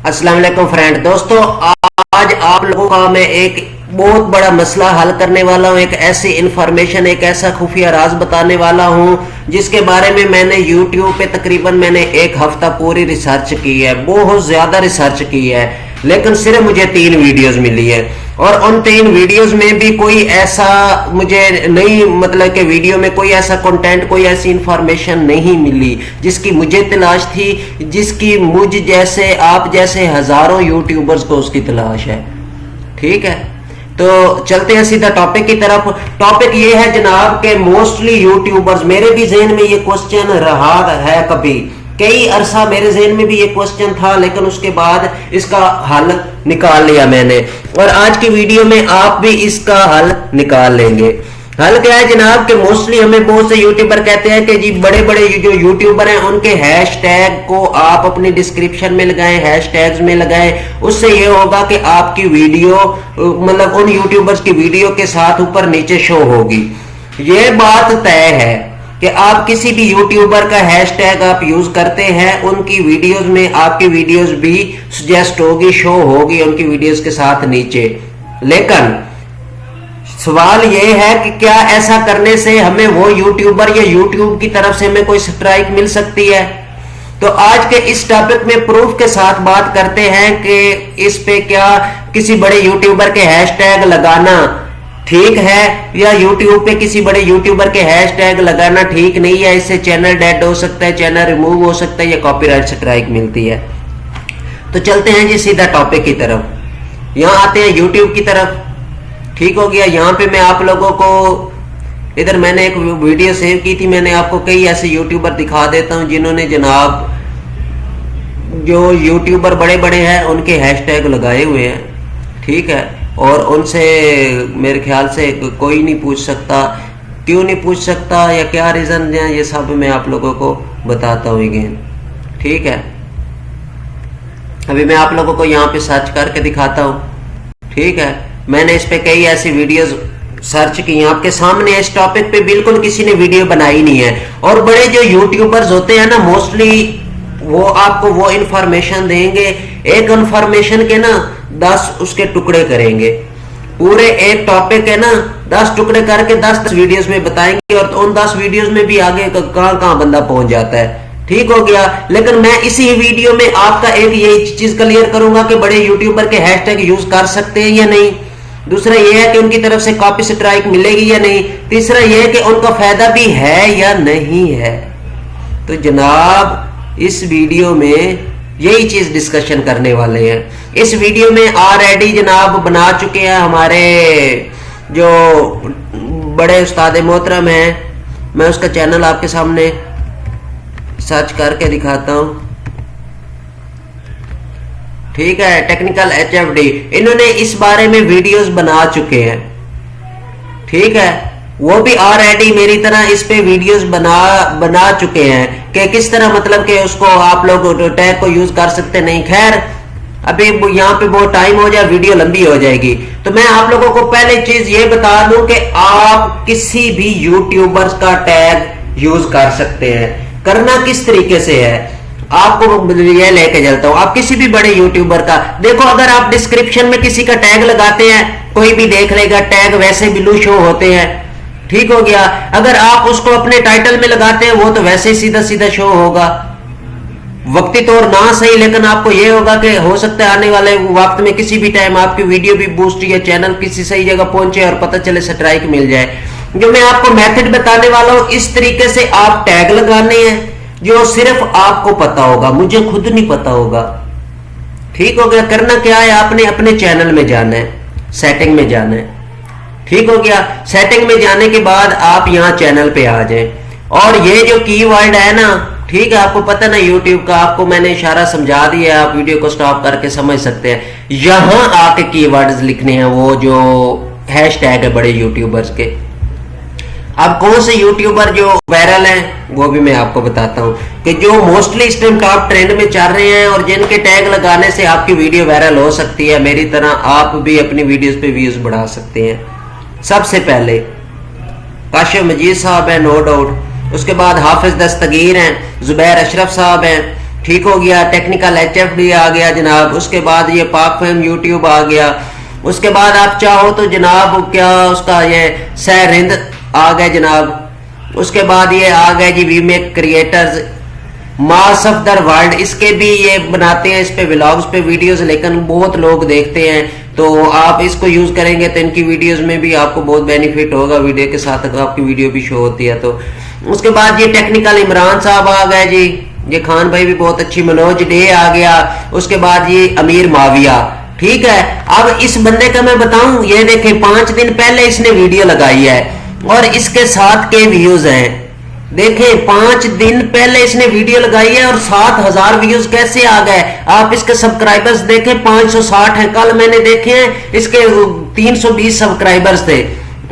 अस्सलाम वालेकुम फ्रेंड। दोस्तों, आज आप लोगों का मैं एक बहुत बड़ा मसला हल करने वाला हूं। एक ऐसी इंफॉर्मेशन, एक ऐसा खुफिया राज बताने वाला हूं जिसके बारे में मैंने यूट्यूब पे तकरीबन मैंने एक हफ्ता पूरी रिसर्च की है, बहुत ज्यादा रिसर्च की है, लेकिन सिर्फ मुझे 3 वीडियोस मिली है। और उन 3 वीडियोस में भी कोई ऐसा मुझे नहीं, मतलब कि वीडियो में कोई ऐसा कंटेंट, कोई ऐसी इंफॉर्मेशन नहीं मिली जिसकी मुझे तलाश थी, जिसकी मुझ जैसे, आप जैसे हजारों यूट्यूबर्स को उसकी तलाश है। ठीक है, तो चलते हैं सीधा टॉपिक की तरफ। टॉपिक ये है जनाब के मोस्टली यूट्यूबर्स, मेरे भी जहन में ये क्वेश्चन रहा है, कभी कई अरसा मेरे जहन में भी ये क्वेश्चन था, लेकिन उसके बाद इसका हल निकाल लिया मैंने, और आज की वीडियो में आप भी इसका हल निकाल लेंगे। हल क्या है जनाब के मोस्टली हमें बहुत से यूट्यूबर कहते हैं कि जी बड़े बड़े जो यूट्यूबर हैं उनके हैशटैग को आप अपनी डिस्क्रिप्शन में लगाएं, हैशटैग्स में लगाएं। उससे ये होगा कि आपकी वीडियो, मतलब उन यूट्यूबर्स की वीडियो के साथ ऊपर नीचे शो होगी। ये बात तय है कि आप किसी भी यूट्यूबर का हैशटैग आप यूज करते हैं, उनकी वीडियोस में आपकी वीडियोस भी सजेस्ट होगी, शो होगी उनकी वीडियोस के साथ नीचे। लेकिन सवाल यह है कि क्या ऐसा करने से हमें वो यूट्यूबर या यूट्यूब की तरफ से हमें कोई स्ट्राइक मिल सकती है? तो आज के इस टॉपिक में प्रूफ के साथ बात करते हैं कि इस पे क्या किसी बड़े यूट्यूबर के हैशटैग लगाना ठीक है, या यूट्यूब पे किसी बड़े यूट्यूबर के हैशटैग लगाना ठीक नहीं है, इससे चैनल डेड हो सकता है, चैनल रिमूव हो सकता है, या कॉपीराइट स्ट्राइक मिलती है। तो चलते हैं जी सीधा टॉपिक की तरफ। यहां आते हैं यूट्यूब की तरफ। ठीक हो गया, यहां पे मैं आप लोगों को, इधर मैंने एक वीडियो सेव की थी, मैंने आपको कई ऐसे यूट्यूबर दिखा देता हूं जिन्होंने जनाब, जो यूट्यूबर बड़े बड़े हैं उनके हैशटैग लगाए हुए हैं। ठीक है, और उनसे मेरे ख्याल से कोई नहीं पूछ सकता। क्यों नहीं पूछ सकता या क्या रीजन है, ये सब मैं आप लोगों को बताता हूँ अगेन। ठीक है, अभी मैं आप लोगों को यहाँ पे सर्च करके दिखाता हूँ। ठीक है, मैंने इस पे कई ऐसी वीडियोस सर्च की, आपके सामने इस टॉपिक पे बिल्कुल किसी ने वीडियो बनाई नहीं है। और बड़े जो यूट्यूबर्स होते हैं ना, मोस्टली वो आपको वो इंफॉर्मेशन देंगे, एक इंफॉर्मेशन के ना 10 उसके टुकड़े करेंगे। पूरे एक टॉपिक है ना 10 टुकड़े करके 10 वीडियोस में बताएंगे, और उन 10 वीडियोस में भी आगे कहां कहां बंदा पहुंच जाता है। ठीक हो गया, लेकिन मैं इसी वीडियो में आपका एक ये चीज क्लियर करूंगा कि बड़े यूट्यूबर के हैशटैग यूज कर सकते हैं या नहीं। दूसरा यह है कि उनकी तरफ से कॉपी स्ट्राइक मिलेगी या नहीं। तीसरा यह है कि उनका फायदा भी है या नहीं है। तो जनाब इस वीडियो में यही चीज डिस्कशन करने वाले हैं। इस वीडियो में ऑलरेडी जनाब बना चुके हैं हमारे जो बड़े उस्ताद मोहतरम हैं, मैं उसका चैनल आपके सामने सर्च करके दिखाता हूं। ठीक है, टेक्निकल HFD, इन्होंने इस बारे में वीडियोस बना चुके हैं। ठीक है, वो भी ऑलरेडी मेरी तरह इस पे वीडियोस बना चुके हैं कि किस तरह, मतलब कि उसको आप लोग टैग को यूज कर सकते नहीं। खैर अभी यहाँ पे बहुत टाइम हो जाए, वीडियो लंबी हो जाएगी, तो मैं आप लोगों को पहले चीज ये बता दूं कि आप किसी भी यूट्यूबर्स का टैग यूज कर सकते हैं। करना किस तरीके से है आपको ये लेके चलता हूं। आप किसी भी बड़े यूट्यूबर का देखो, अगर आप डिस्क्रिप्शन में किसी का टैग लगाते हैं, कोई भी देख लेगा, टैग वैसे ब्लू शो होते हैं। ठीक हो गया, अगर आप उसको अपने टाइटल में लगाते हैं, वो तो वैसे ही सीधा सीधा शो होगा। वक्ती तौर ना सही, लेकिन आपको यह होगा कि हो सकता है आने वाले वक्त में किसी भी टाइम आपकी वीडियो भी बूस्ट या चैनल किसी सही जगह पहुंचे और पता चले स्ट्राइक मिल जाए। जो मैं आपको मेथड बताने वाला हूं, इस तरीके से आप टैग लगाने हैं जो सिर्फ आपको पता होगा, मुझे खुद नहीं पता होगा। ठीक हो गया, करना क्या है, आपने अपने चैनल में जाना है, सेटिंग में जाना है। ठीक हो गया, सेटिंग में जाने के बाद आप यहां चैनल पे आ जाएं, और ये जो कीवर्ड है ना, ठीक है, आपको पता ना यूट्यूब का, आपको मैंने इशारा समझा दिया, आप वीडियो को स्टॉप करके समझ सकते हैं। यहां आके कीवर्ड्स लिखने हैं, वो जो हैशटैग है बड़े यूट्यूबर्स के। अब कौन से यूट्यूबर जो वायरल हैं वो भी मैं आपको बताता हूं कि जो मोस्टली इस टाइम टॉप ट्रेंड में चल रहे हैं और जिनके टैग लगाने से आपकी वीडियो वायरल हो सकती है। मेरी तरह आप भी अपनी वीडियोस पे व्यूज बढ़ा सकते हैं। सबसे पहले काशिफ मजीद साहब है, नो डाउट। उसके बाद हाफिज दस्तगीर हैं, जुबैर अशरफ साहब हैं, ठीक हो गया, टेक्निकल HFD आ गया जनाब, उसके बाद ये पाक फेम यूट्यूब आ गया, उसके बाद आप चाहो तो जनाब क्या उसका ये सैर हिंद आ गया जनाब, उसके बाद ये आ गया जी we make creators, mass of the world, इसके भी ये बनाते हैं, इस पे व्लॉग्स पे वीडियोस, लेकिन बहुत लोग देखते हैं, तो आप इसको यूज करेंगे तो इनकी वीडियोस में भी आपको बहुत बेनिफिट होगा, वीडियो के साथ आपकी वीडियो भी शो होती है। तो उसके बाद ये टेक्निकल इमरान साहब आ गए जी, ये खान भाई भी बहुत अच्छी, मनोज डे आ गया, उसके बाद ये अमीर माविया, ठीक है। अब इस बंदे का मैं बताऊं, ये देखें 5 दिन पहले इसने वीडियो लगाई है और इसके 7 के व्यूज हैं, देखें 5 दिन पहले इसने वीडियो लगाई है और 7000 व्यूज कैसे आ गए। आप इसके सब्सक्राइबर्स देखें 560 हैं, कल मैंने देखे हैं इसके 320 सब्सक्राइबर्स थे,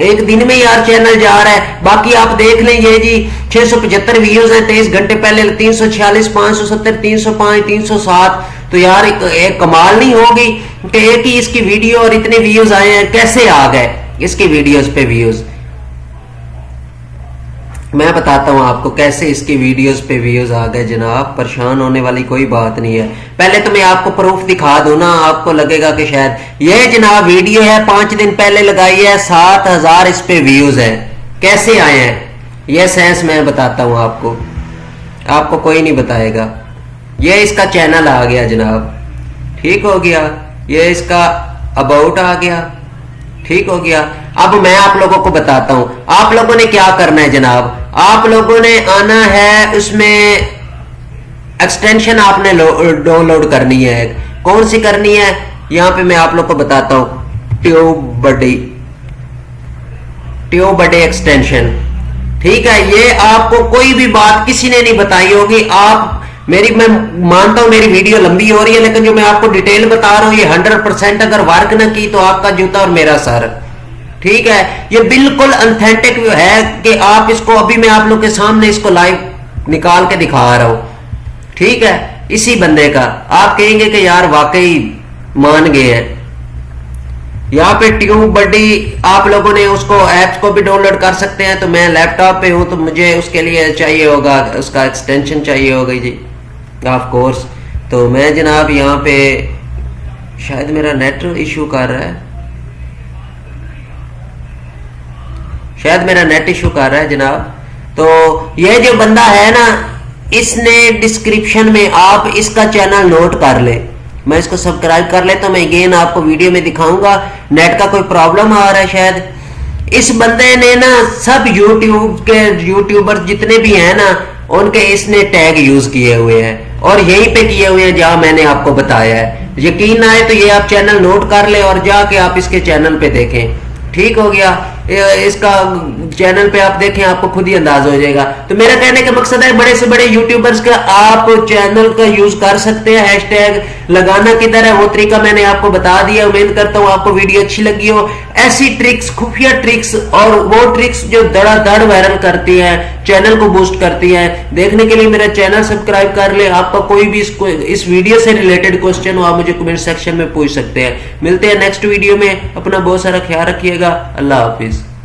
एक दिन में यार चैनल जा रहा है। बाकी आप देख लें ये जी 675 व्यूज हैं 23 घंटे पहले, 346, 570, 305, 307, तो यार एक कमाल नहीं होगी कि एक ही इसकी वीडियो और इतने व्यूज आए हैं, कैसे आ गए इसकी वीडियोस पे व्यूज। मैं बताता हूं आपको कैसे इसकी वीडियोस पे व्यूज आ गए जनाब, परेशान होने वाली कोई बात नहीं है। पहले तो मैं आपको प्रूफ दिखा दूं ना, आपको लगेगा कि शायद ये जनाब वीडियो है 5 दिन पहले लगाई है, 7000 इस पे व्यूज है, कैसे आए हैं ये सेंस मैं बताता हूं आपको, आपको कोई नहीं बताएगा। ये इसका चैनल आ गया जनाब, ठीक हो गया, ये इसका अबाउट आ गया, ठीक हो गया। अब मैं आप लोगों को बताता हूं, आप लोगों ने क्या करना है जनाब, आप लोगों ने आना है, उसमें एक्सटेंशन आपने डाउनलोड करनी है, कौन सी करनी है, यहां पे मैं आप लोग को बताता हूं, ट्यूब बडी एक्सटेंशन, ठीक है। ये आपको कोई भी बात किसी ने नहीं बताई होगी, आप मैं मानता हूं मेरी वीडियो लंबी हो रही है, लेकिन जो मैं आपको डिटेल बता रहा हूं ये 100% अगर वर्क ना की तो आपका जूता और मेरा सर, ठीक है। ये बिल्कुल ऑथेंटिक है कि आप इसको, अभी मैं आप लोग के सामने इसको लाइव निकाल के दिखा रहा हूं, ठीक है। इसी बंदे का आप कहेंगे कि यार वाकई मान गए हैं। यहाँ पे ट्यूब बडी आप लोगों ने उसको ऐप्स को भी डाउनलोड कर सकते हैं, तो मैं लैपटॉप पे हूं तो मुझे उसके लिए चाहिए होगा, उसका एक्सटेंशन चाहिए होगा जी ऑफ कोर्स। तो मैं जनाब यहाँ पे, शायद मेरा नेट इशू कर रहा है, शायद मेरा नेट इशू कर रहा है जनाब। तो ये जो बंदा है ना, इसने डिस्क्रिप्शन में आप इसका चैनल नोट कर ले, मैं इसको सब्सक्राइब कर लेता हूं, मैं अगेन आपको वीडियो में दिखाऊंगा। नेट का कोई प्रॉब्लम आ रहा है शायद। इस बंदे ने ना सब यूट्यूब के यूट्यूबर जितने भी हैं ना, उनके इसने टैग यूज किए हुए हैं और यहीं पे किए हुए हैं जहां मैंने आपको बताया है। यकीन ना आए तो ये आप चैनल नोट कर ले और जाके आप इसके चैनल पे देखें, ठीक हो गया। इसका चैनल पे आप देखें, आपको खुद ही अंदाज हो जाएगा। तो मेरा कहने का मकसद है, बड़े से बड़े यूट्यूबर्स का आप चैनल का यूज कर सकते हैं। हैशटैग लगाना किधर है वो तरीका मैंने आपको बता दिया। उम्मीद करता हूं आपको वीडियो अच्छी लगी हो। ऐसी ट्रिक्स, खुफिया ट्रिक्स और वो ट्रिक्स जो धड़ाधड़ वायरल करती है, चैनल को बूस्ट करती है, देखने के लिए मेरा चैनल सब्सक्राइब कर ले। आपका कोई भी इस वीडियो से रिलेटेड क्वेश्चन हो, आप मुझे कमेंट सेक्शन में पूछ सकते हैं। मिलते हैं नेक्स्ट वीडियो में, अपना बहुत सारा ख्याल रखिएगा। अल्लाह हाफिज।